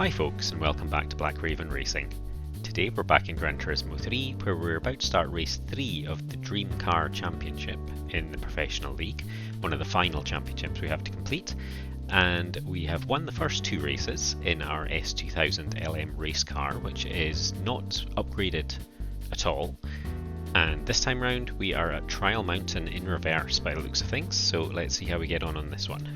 Hi folks, and welcome back to Black Raven Racing. Today we're back in Gran Turismo 3 where we're about to start race 3 of the Dream Car Championship in the Professional League, one of the final championships we have to complete, and we have won the first two races in our S2000 LM race car, which is not upgraded at all, and this time round we are at Trial Mountain in reverse by the looks of things, so let's see how we get on this one.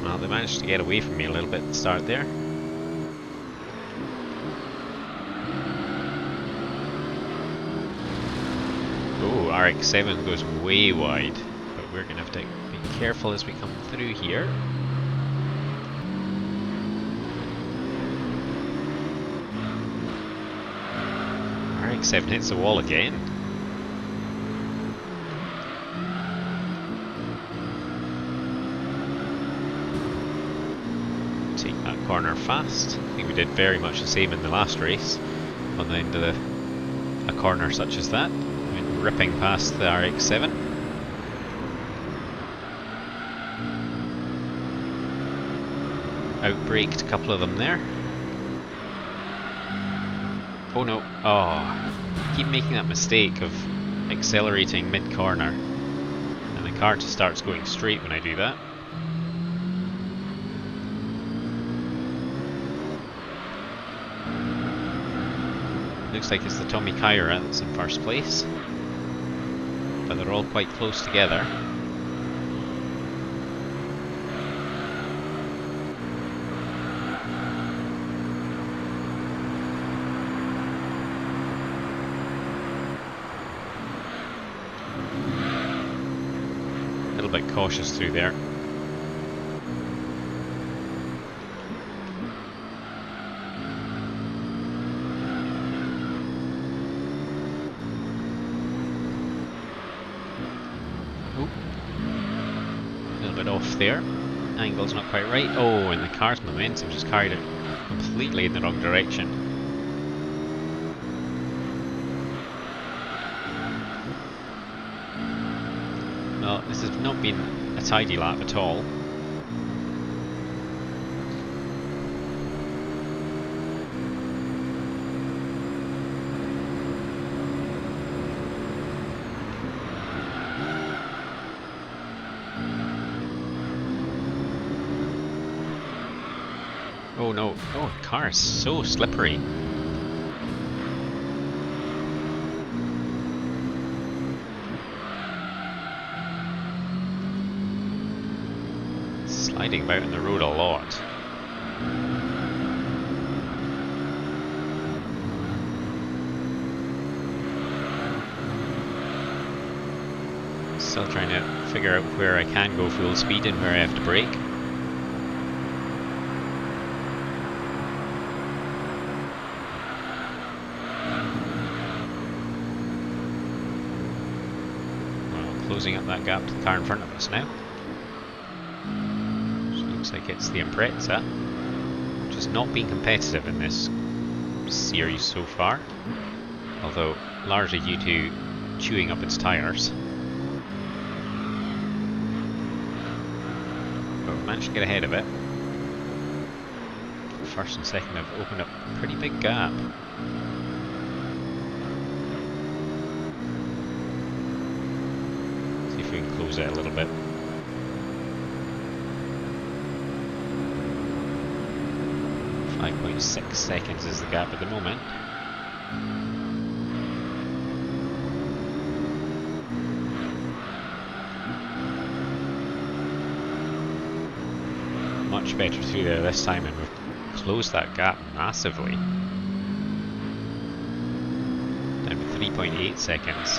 Well, they managed to get away from me a little bit at the start there. Oh, RX-7 goes way wide, but we're going to have to be careful as we come through here. RX-7 hits the wall again. Take that corner fast. I think we did very much the same in the last race on the end of a corner such as that. I mean, ripping past the RX-7. Outbraked a couple of them there. Oh no, oh, keep making that mistake of accelerating mid-corner and the car just starts going straight when I do that. Looks like it's the Tommy Kyra that's in first place, but they're all quite close together. A little bit cautious through there. Off there, angle's not quite right. Oh, and the car's momentum just carried it completely in the wrong direction. Well, this has not been a tidy lap at all. Oh no, oh, the car is so slippery. Sliding about in the road a lot. Still trying to figure out where I can go full speed and where I have to brake. Closing up that gap to the car in front of us now. Which looks like it's the Impreza, which has not been competitive in this series so far, although largely due to chewing up its tyres. But we managed to get ahead of it. First and second have opened up a pretty big gap. We can close it a little bit. 5.6 seconds is the gap at the moment. Much better through there this time, and we've closed that gap massively. Down to 3.8 seconds.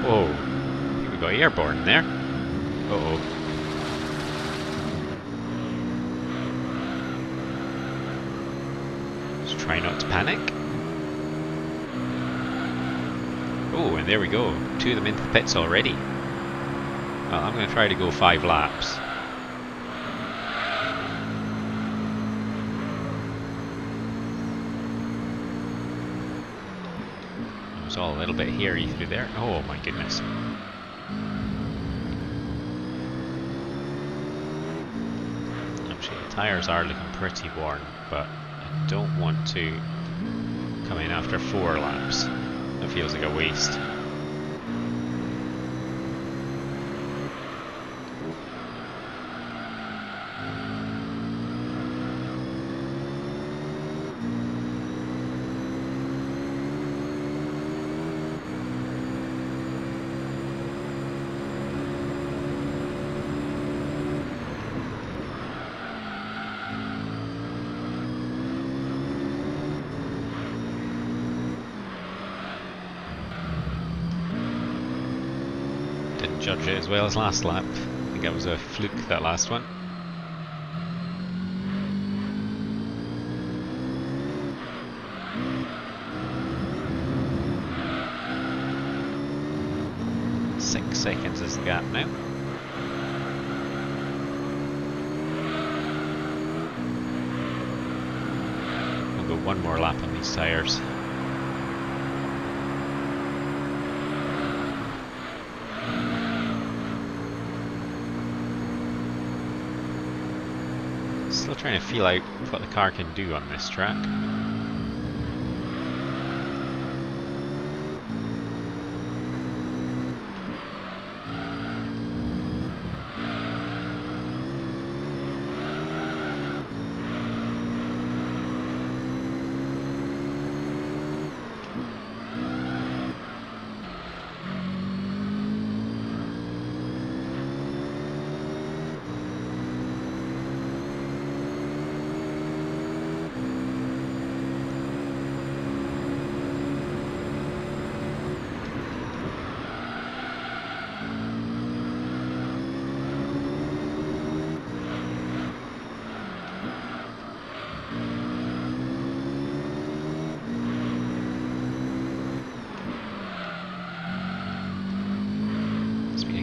Whoa. We got airborne there. Uh-oh. Let's try not to panic. Oh, and there we go. 2 of them into the pits already. Well, I'm going to try to go 5 laps. It was all a little bit hairy through there. Oh my goodness. Actually, the tyres are looking pretty worn, but I don't want to come in after 4 laps. That feels like a waste. Judge it as well as last lap. I think that was a fluke, that last one. Six seconds is the gap now. We'll go one more lap on these tyres. Still trying to feel out what the car can do on this track.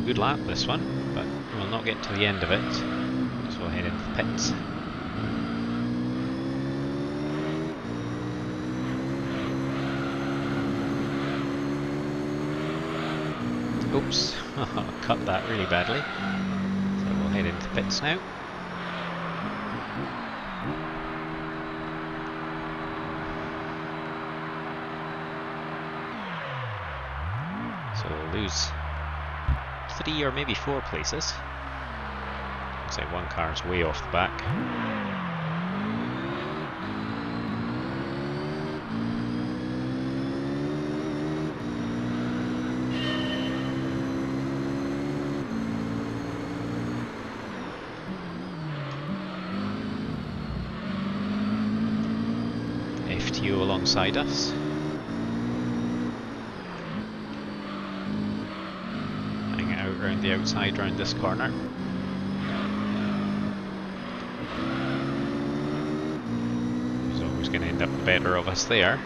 Good lap this one, but we'll not get to the end of it, so we'll head into the pits. Oops, cut that really badly. So we'll head into the pits now. So we'll lose 3 or maybe 4 places. Looks like one car's way off the back. FTO alongside us. Around the outside, round this corner. He's always going to end up the better of us there.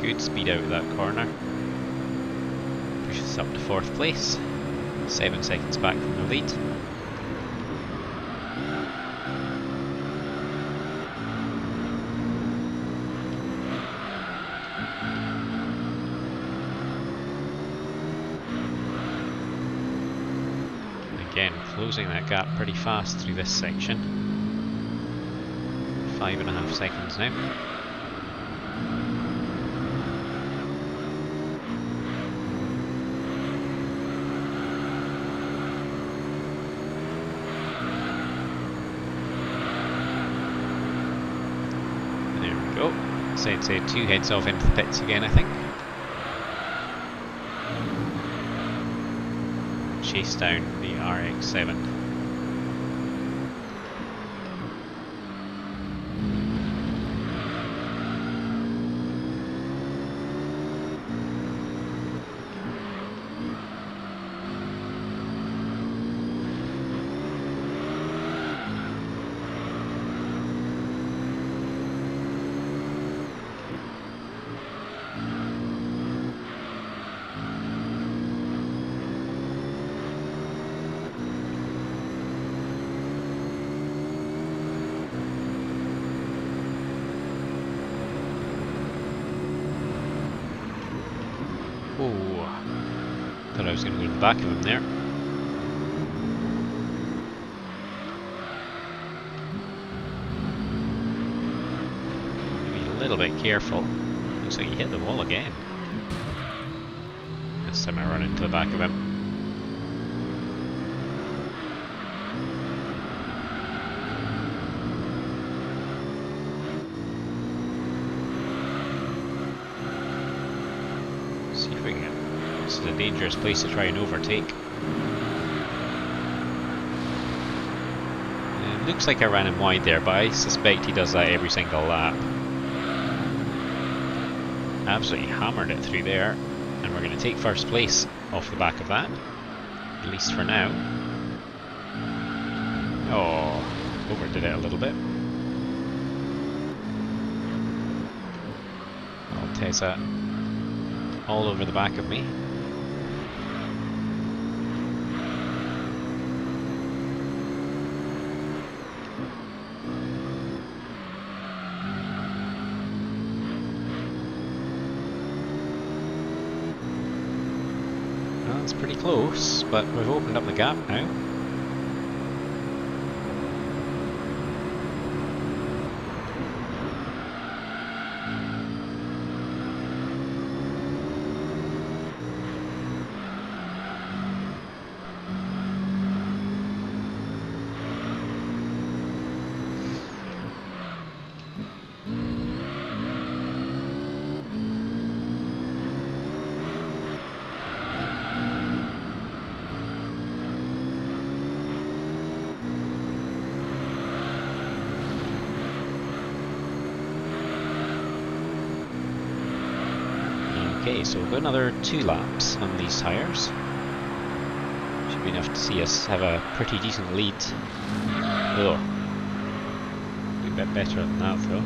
Good speed out of that corner. Pushes us up to 4th place. 7 seconds back from the lead. Again, closing that gap pretty fast through this section. 5.5 seconds now. There we go. So it's 2 heads off into the pits again, I think. Chase down the RX-7. Oh, thought I was going to go to the back of him there. Be a little bit careful. Looks like he hit the wall again. This time I run into the back of him. See if we can get... This is a dangerous place to try and overtake. It looks like I ran him wide there, but I suspect he does that every single lap. Absolutely hammered it through there, and we're going to take first place off the back of that, at least for now. Oh, overdid it a little bit. Altezza all over the back of me. Well, it's pretty close, but we've opened up the gap now. Okay, so we'll go another 2 laps on these tyres. Should be enough to see us have a pretty decent lead. Oh, a bit better than that though.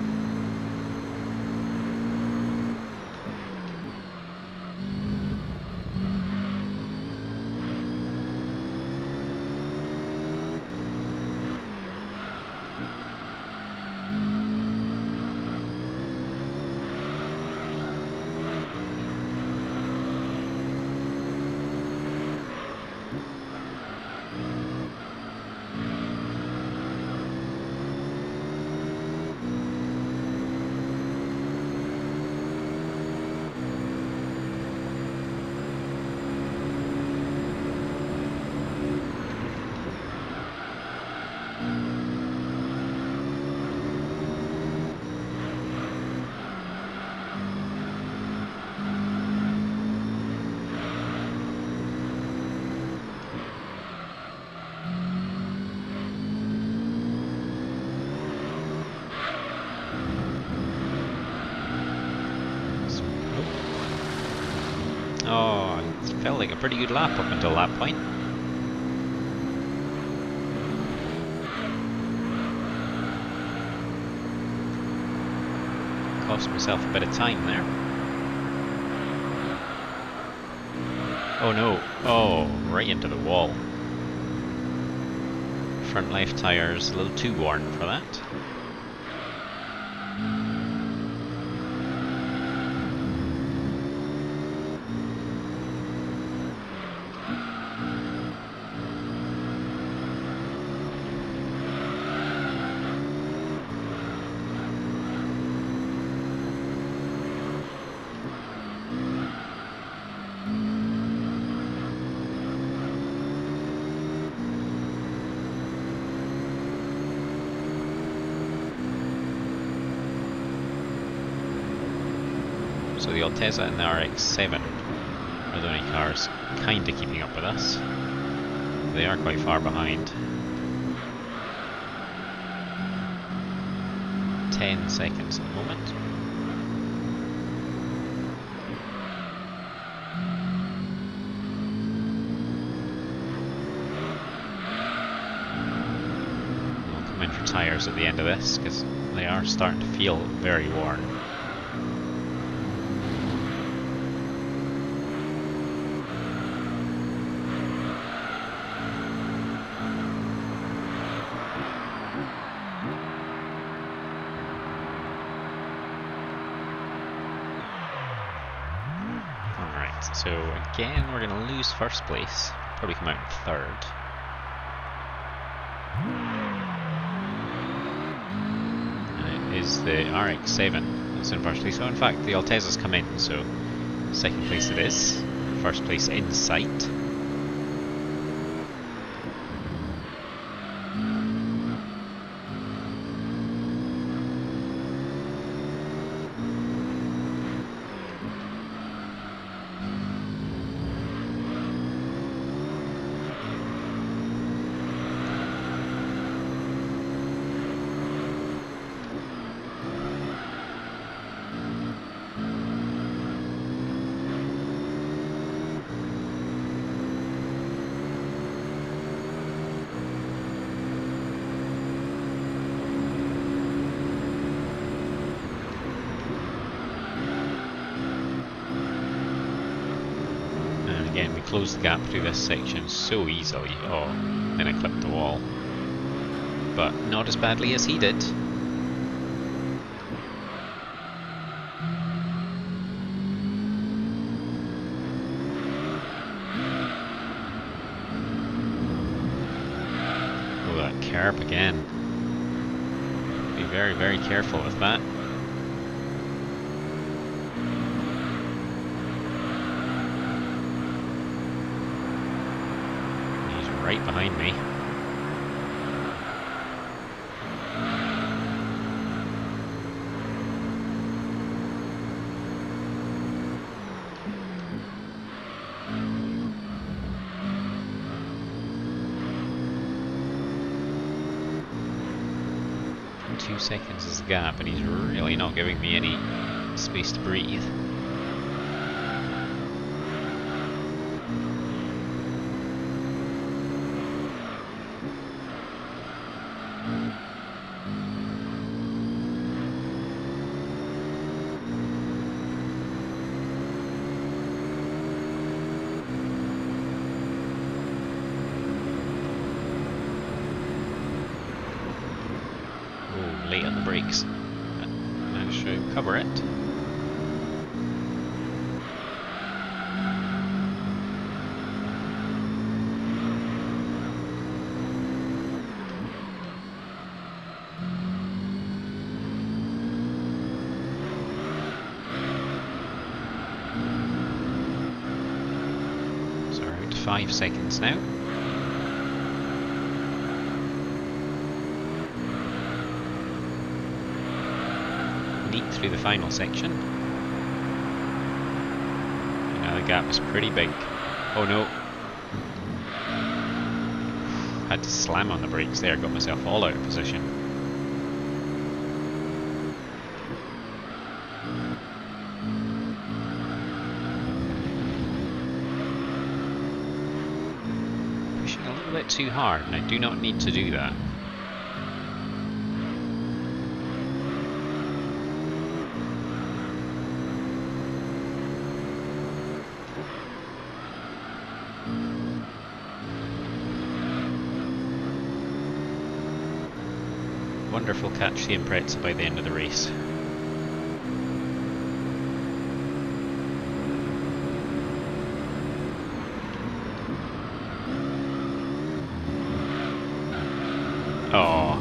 Oh, it felt like a pretty good lap up until that point. Cost myself a bit of time there. Oh no, oh, right into the wall. Front left tyre's a little too worn for that. So the Altezza and the RX-7 are the only cars kinda keeping up with us. They are quite far behind. 10 seconds at the moment. I'll come in for tyres at the end of this because they are starting to feel very worn. So So again, we're going to lose first place. Probably come out in third. And it is the RX-7 that's in first place. So in fact, the Alteza's come in, so second place it is. First place in sight. Again, we closed the gap through this section so easily. Oh, then I clipped the wall. But not as badly as he did. Oh, that curb again. Be very, very careful with that. Right behind me. Two seconds is the gap, and he's really not giving me any space to breathe. Late on the brakes, but managed to cover it. So around 5 seconds now. Through the final section. Now the gap is pretty big. Oh no. Had to slam on the brakes there, got myself all out of position. Pushing a little bit too hard, and I do not need to do that. Wonderful catch the Impreza by the end of the race. Oh.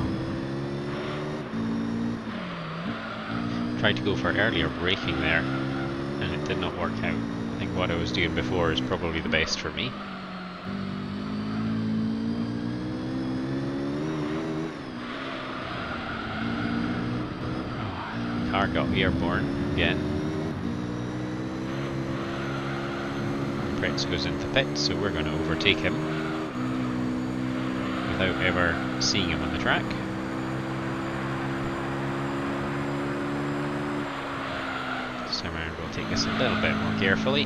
Tried to go for earlier braking there, and it did not work out. I think what I was doing before is probably the best for me. Car got airborne again. Impreza goes into pit, so we're going to overtake him without ever seeing him on the track. This time around we'll take this a little bit more carefully.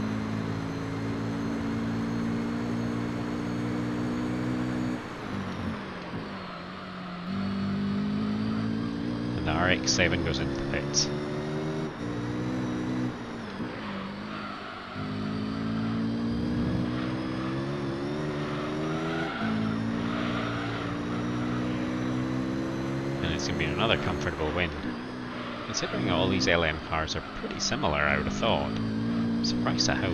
And the RX-7 goes into the pits. And it's going to be another comfortable win. Considering all these LM cars are pretty similar, I would have thought. I'm surprised at how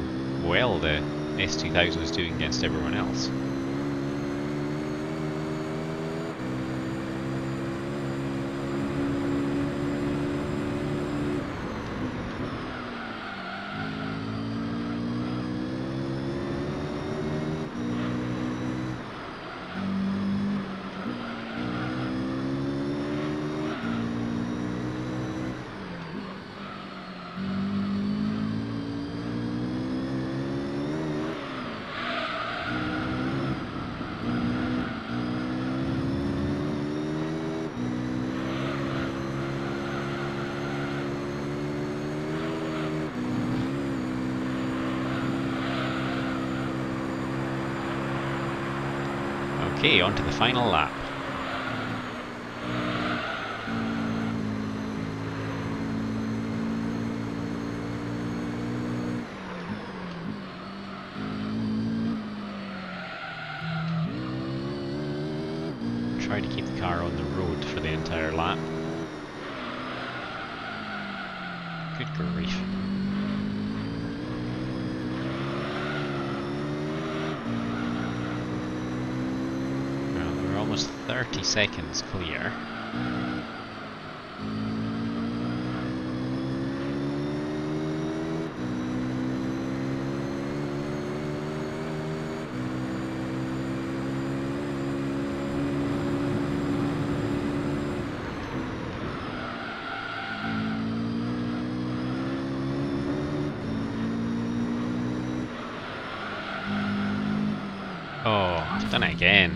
well the S2000 is doing against everyone else. Okay, on to the final lap. Try to keep the car on the road for the entire lap. Good grief. Well, we're almost 30 seconds clear. Oh, I've done it again.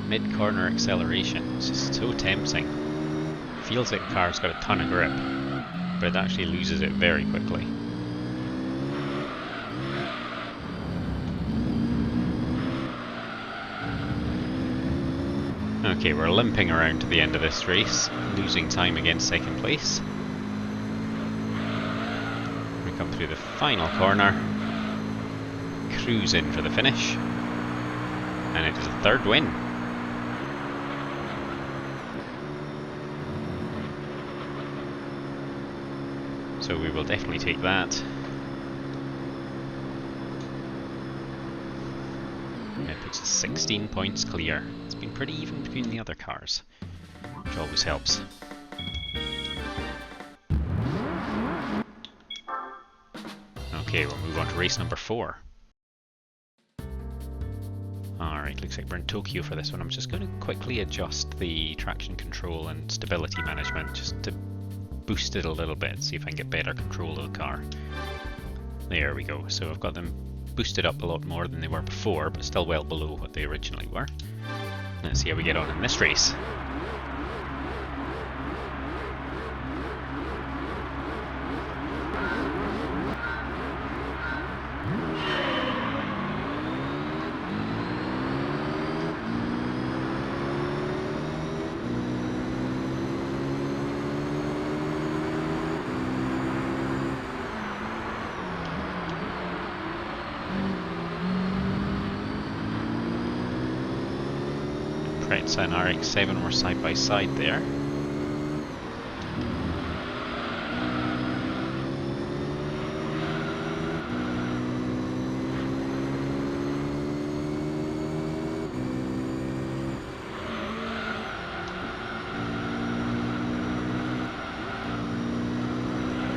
Mid-corner acceleration. It's just so tempting. Feels like the car's got a ton of grip, but it actually loses it very quickly. Okay, we're limping around to the end of this race, losing time against second place. We come through the final corner, cruise in for the finish, and it is a third win. So we will definitely take that. It puts us 16 points clear. It's been pretty even between the other cars, which always helps. Okay, we'll move on to race number 4. Alright, looks like we're in Tokyo for this one. I'm just going to quickly adjust the traction control and stability management just to boost it a little bit, see if I can get better control of the car. There we go. So I've got them boosted up a lot more than they were before, but still well below what they originally were. Let's see how we get on in this race. Pretza and RX-7 were side by side there.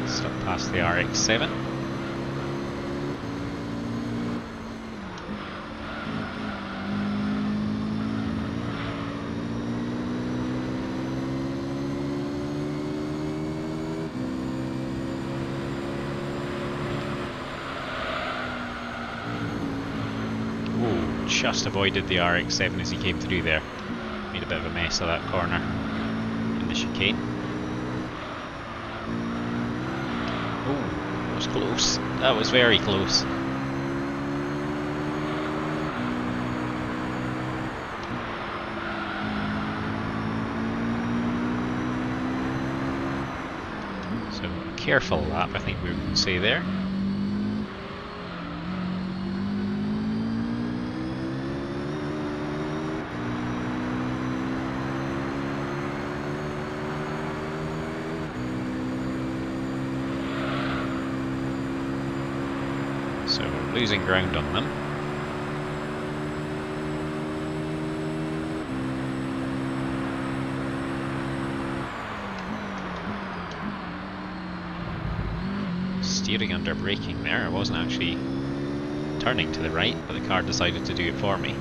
Stop past the RX-7. Just avoided the RX-7 as he came through there. Made a bit of a mess of that corner in the chicane. Oh, that was close. That was very close. So, a careful lap, I think we would say there. losing ground on them. Steering under braking there. I wasn't actually turning to the right, but the car decided to do it for me.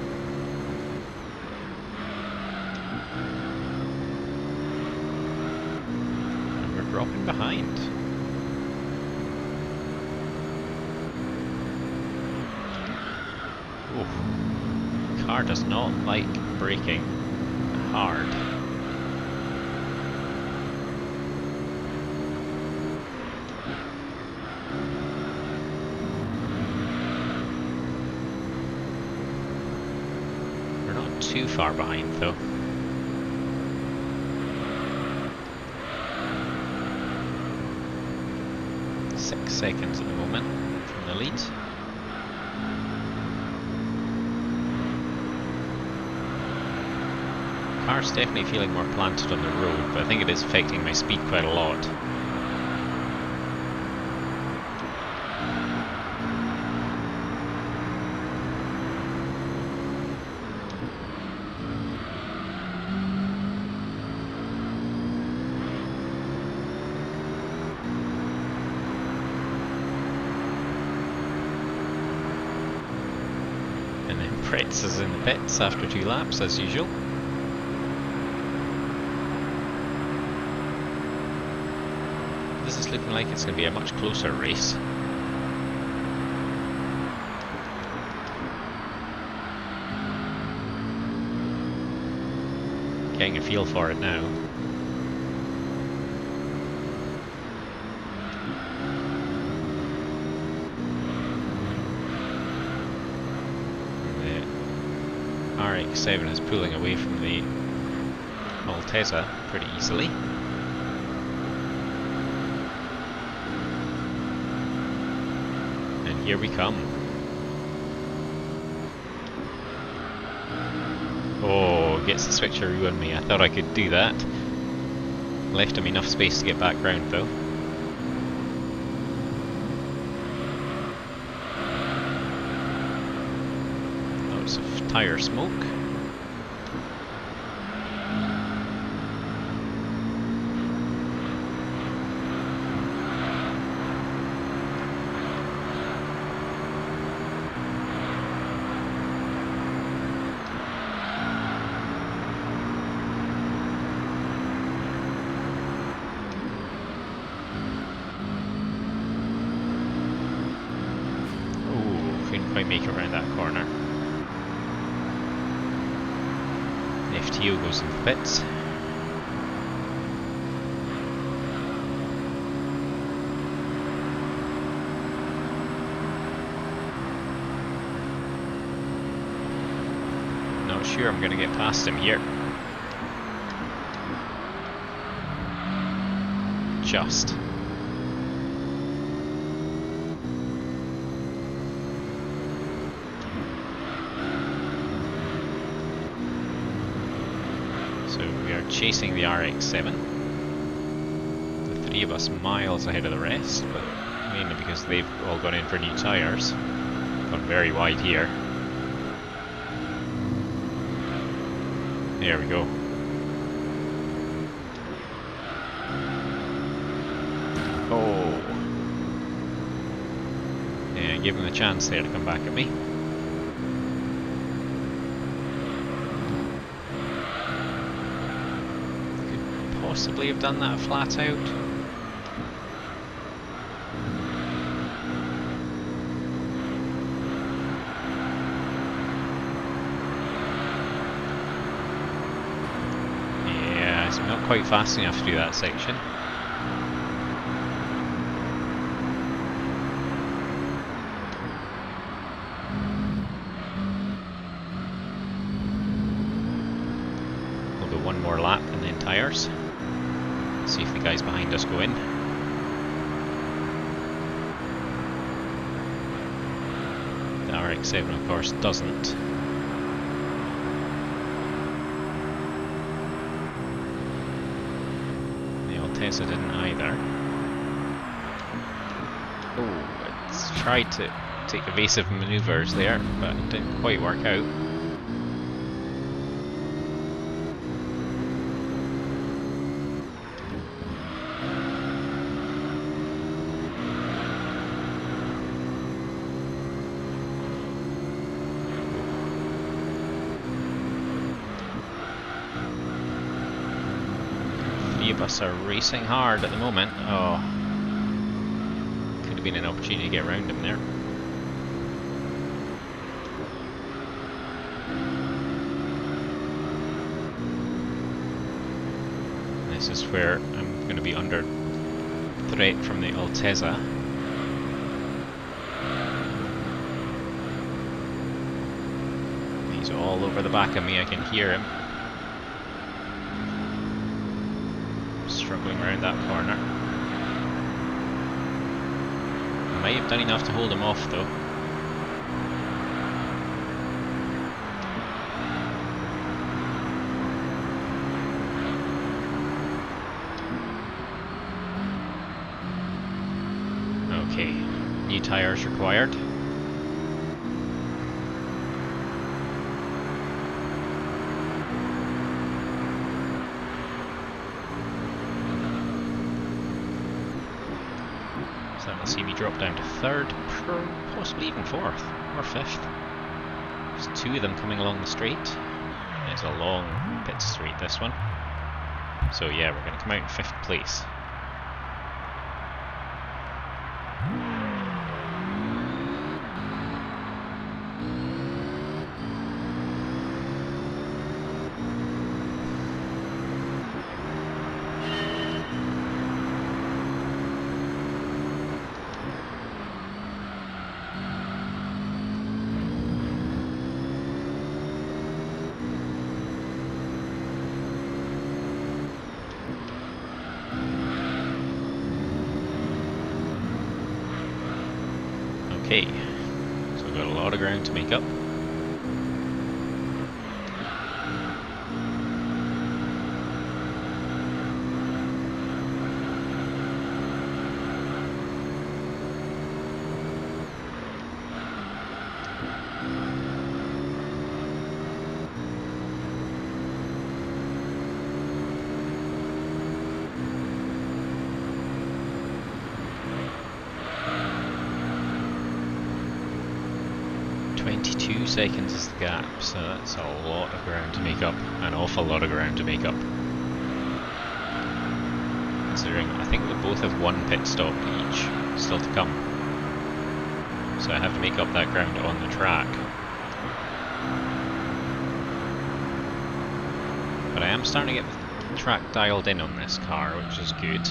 And we're dropping behind. Ooh. The car does not like braking hard. Too far behind though. Six seconds at the moment from the lead. Car's definitely feeling more planted on the road, but I think it is affecting my speed quite a lot. Fritz is in the pits after 2 laps as usual. This is looking like it's going to be a much closer race. Getting a feel for it now. RX-7 is pulling away from the Maltesa pretty easily. And here we come. Oh, gets the switcheroo on me. I thought I could do that. Left him enough space to get back round though. Tire smoke. Oh, couldn't quite make it around that corner. FTO goes in the pits. Not sure I'm going to get past him here. Just. Chasing the RX-7. The 3 of us miles ahead of the rest, but mainly because they've all gone in for new tyres. Gone very wide here. There we go. Oh. Yeah, give him the chance there to come back at me. Possibly have done that flat out. Yeah, it's not quite fast enough to do that section. We'll do one more lap and then tyres. See if the guys behind us go in. The RX-7 of course doesn't. The Altesa didn't either. Oh, it's tried to take evasive manoeuvres there, but it didn't quite work out. Three of us are racing hard at the moment. Oh, could have been an opportunity to get around him there. This is where I'm going to be under threat from the Altezza. He's all over the back of me, I can hear him. Struggling around that corner. Might have done enough to hold him off though. Okay, new tyres required. So that'll see me drop down to third, possibly even fourth or fifth. There's two of them coming along the straight. It's a long pit straight, this one. So yeah, we're going to come out in fifth place. Okay, so we've got a lot of ground to make up. Seconds is the gap, so that's a lot of ground to make up, an awful lot of ground to make up. Considering I think we both have one pit stop each still to come, so I have to make up that ground on the track. But I am starting to get the track dialed in on this car, which is good.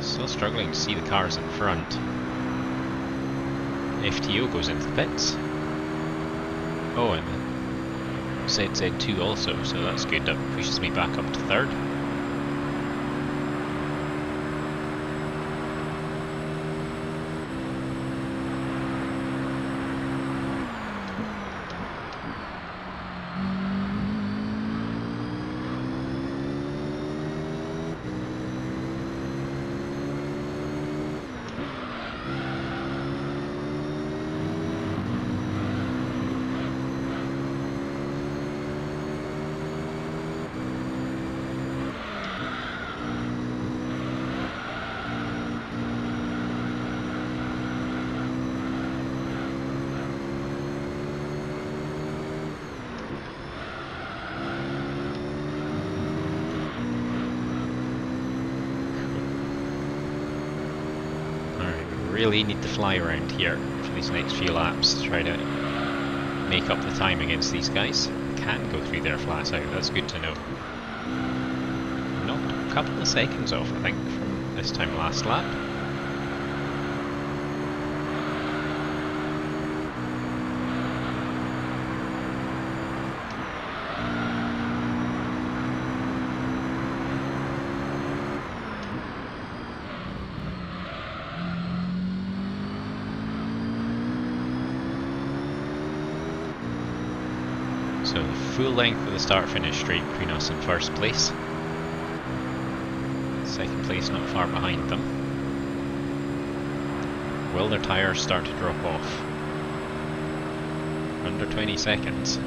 Still struggling to see the cars in front. FTO goes into the pits. Oh, and ZZ2 also, so that's good. That pushes me back up to third. Really need to fly around here for these next few laps to try to make up the time against these guys. Can go through there flat out, that's good to know. Knocked a couple of seconds off, I think, from this time last lap. So full length of the start-finish straight between us in first place. Second place not far behind them. will their tyres start to drop off? Under 20 seconds.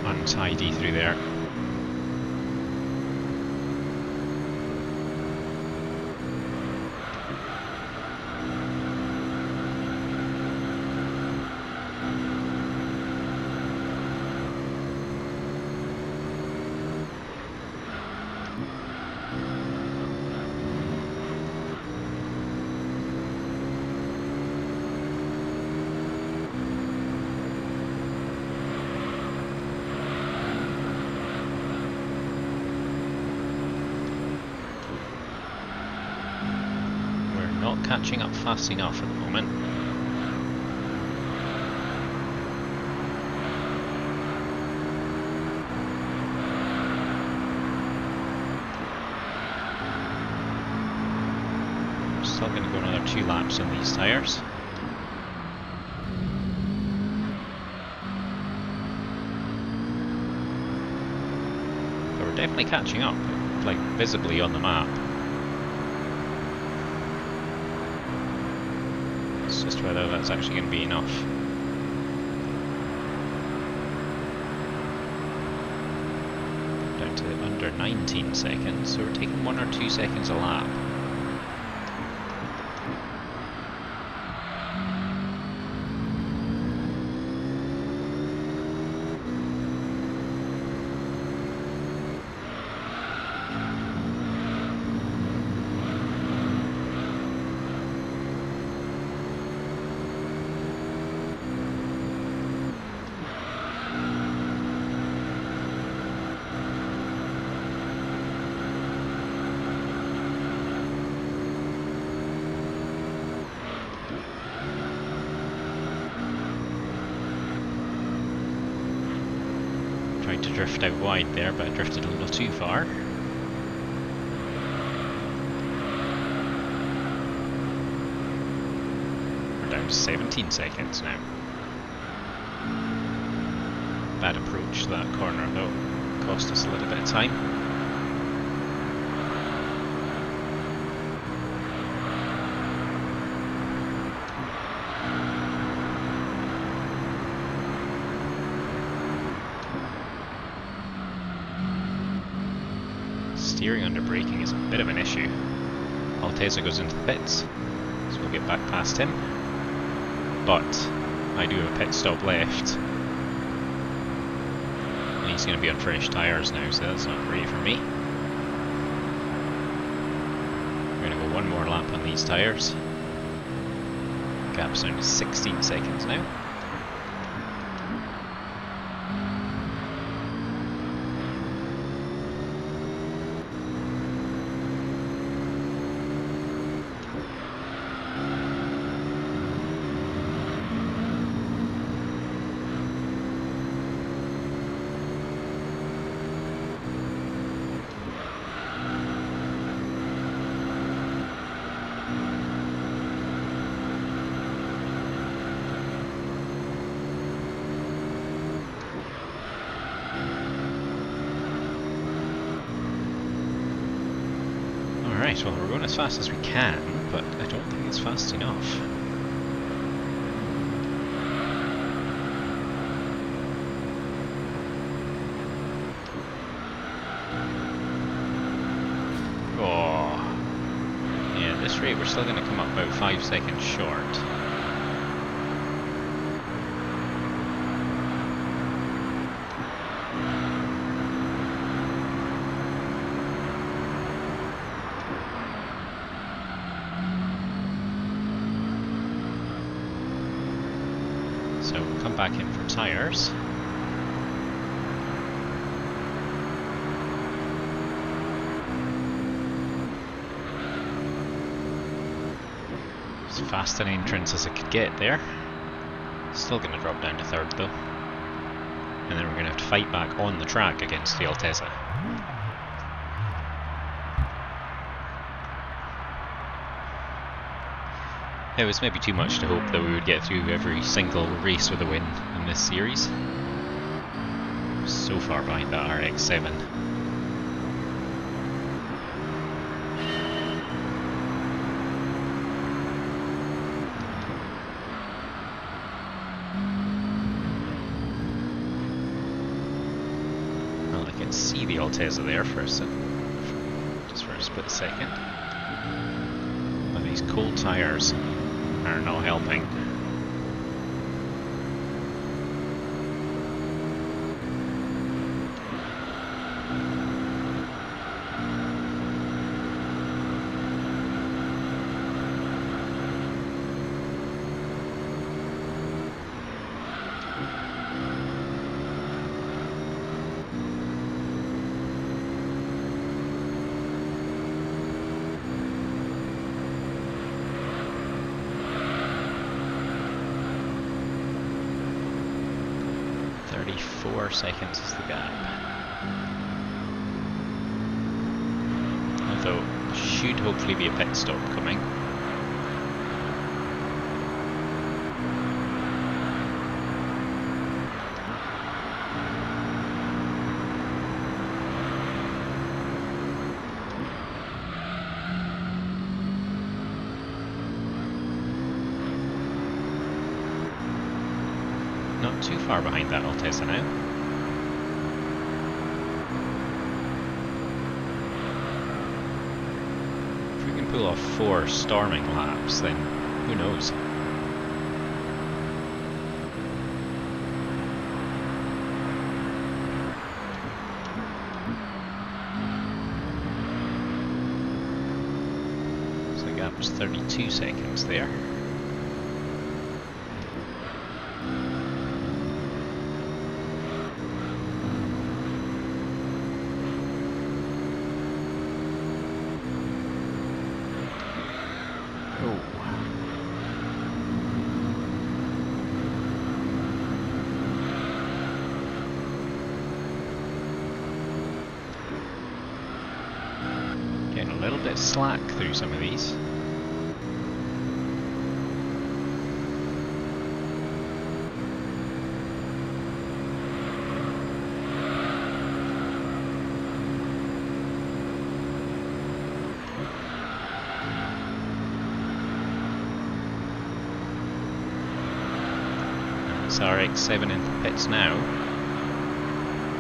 Untidy through there. Not catching up fast enough at the moment. Still going to go another 2 laps on these tyres. But we're definitely catching up, like visibly on the map. Just whether that's actually going to be enough. Down to under 19 seconds, so we're taking 1 or 2 seconds a lap. Tried to drift out wide there, but I drifted a little too far. We're down to 17 seconds now. Bad approach to that corner though, cost us a little bit of time. Steering under braking is a bit of an issue. Alteza goes into the pits, so we'll get back past him. But I do have a pit stop left. And he's going to be on fresh tyres now, so that's not great for me. We're going to go 1 more lap on these tyres. Gap's down to 16 seconds now. Right, well we're going as fast as we can, but I don't think it's fast enough. Oh, yeah, at this rate we're still going to come up about 5 seconds short. So we'll come back in for tyres. As fast an entrance as I could get there. Still going to drop down to 3rd though. And then we're going to have to fight back on the track against the Alteza. It was maybe too much to hope that we would get through every single race with a win in this series. So far behind that RX-7. Well, I can see the Altezza there for just for a split second. But these cold tyres are not helping. Seconds is the gap. Although, should hopefully be a pit stop coming. Not too far behind that Altezza now. Pull off 4 storming laps, then who knows? So the gap was 32 seconds there. Slack through some of these. It's RX-7 in the pits now,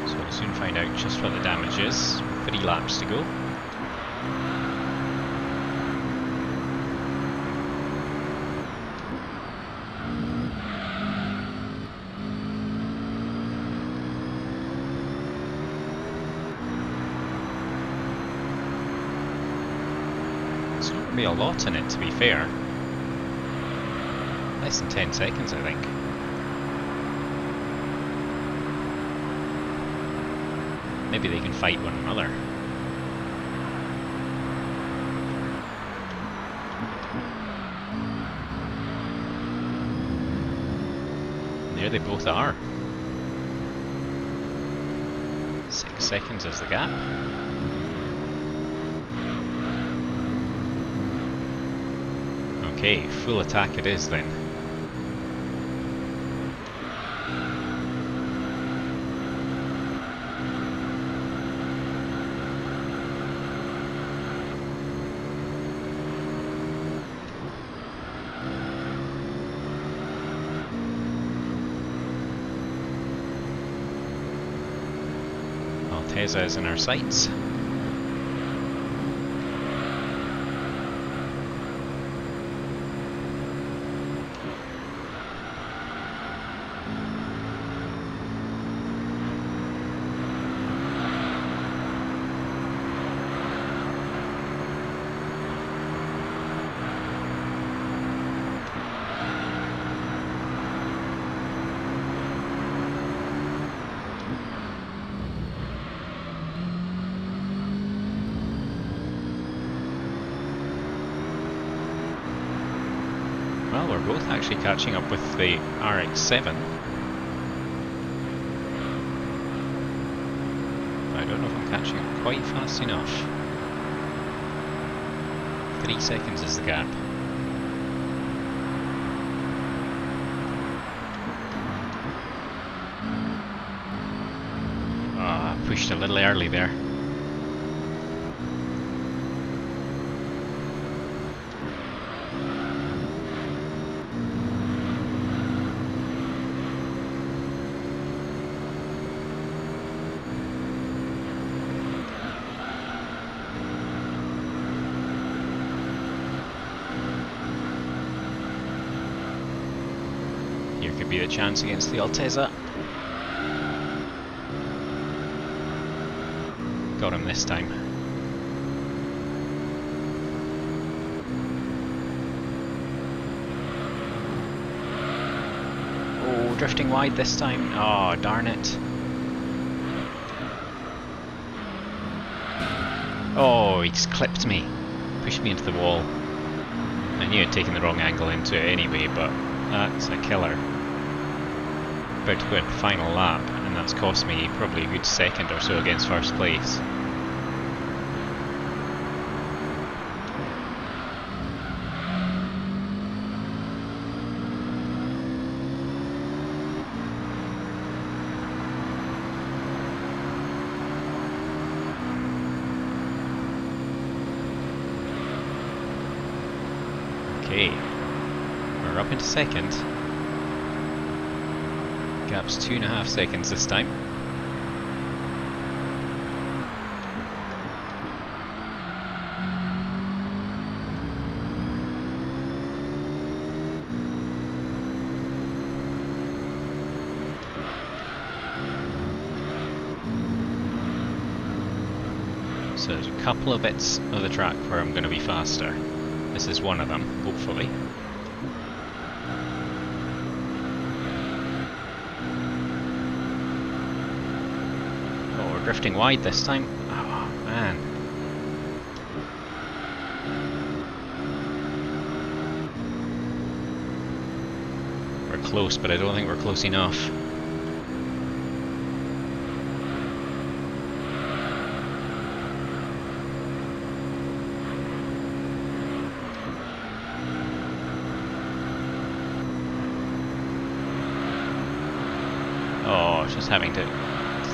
so we'll soon find out just what the damage is. 3 laps to go. Be a lot in it, to be fair. Less than 10 seconds, I think. Maybe they can fight one another. And there they both are. 6 seconds is the gap. Okay, full attack it is then. Altezza is in our sights. Well, we're both actually catching up with the RX-7. I don't know if I'm catching up quite fast enough. 3 seconds is the gap. Pushed a little early there. Here could be the chance against the Altezza. Got him this time. Oh, drifting wide this time. Oh, darn it. Oh, he just clipped me. Pushed me into the wall. I knew I'd taken the wrong angle into it anyway, but that's a killer. About to go in final lap, and that's cost me probably a good second or so against first place. Okay, we're up into second. Gap's 2.5 seconds this time. So there's a couple of bits of the track where I'm going to be faster. This is one of them, hopefully. Drifting wide this time. Oh man. We're close, but I don't think we're close enough. Oh, just having to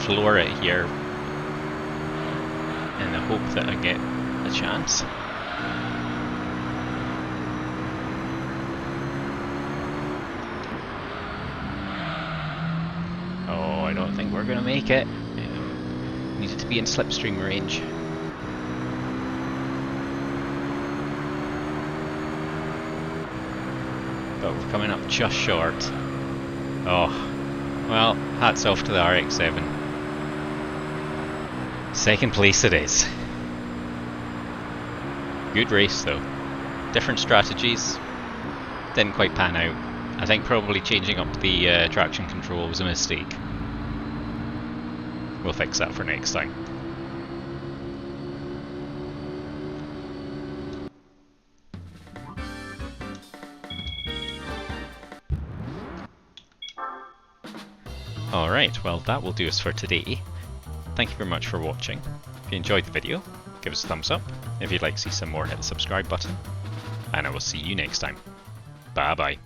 floor it here in the hope that I get a chance. Oh, I don't think we're going to make it. Needed to be in slipstream range. But we're coming up just short. Oh, well, hats off to the RX-7. Second place it is. Good race though. Different strategies. Didn't quite pan out. I think probably changing up the traction control was a mistake. We'll fix that for next time. Alright, well that will do us for today. Thank you very much for watching. If you enjoyed the video, give us a thumbs up. If you'd like to see some more, hit the subscribe button. And I will see you next time. Bye bye.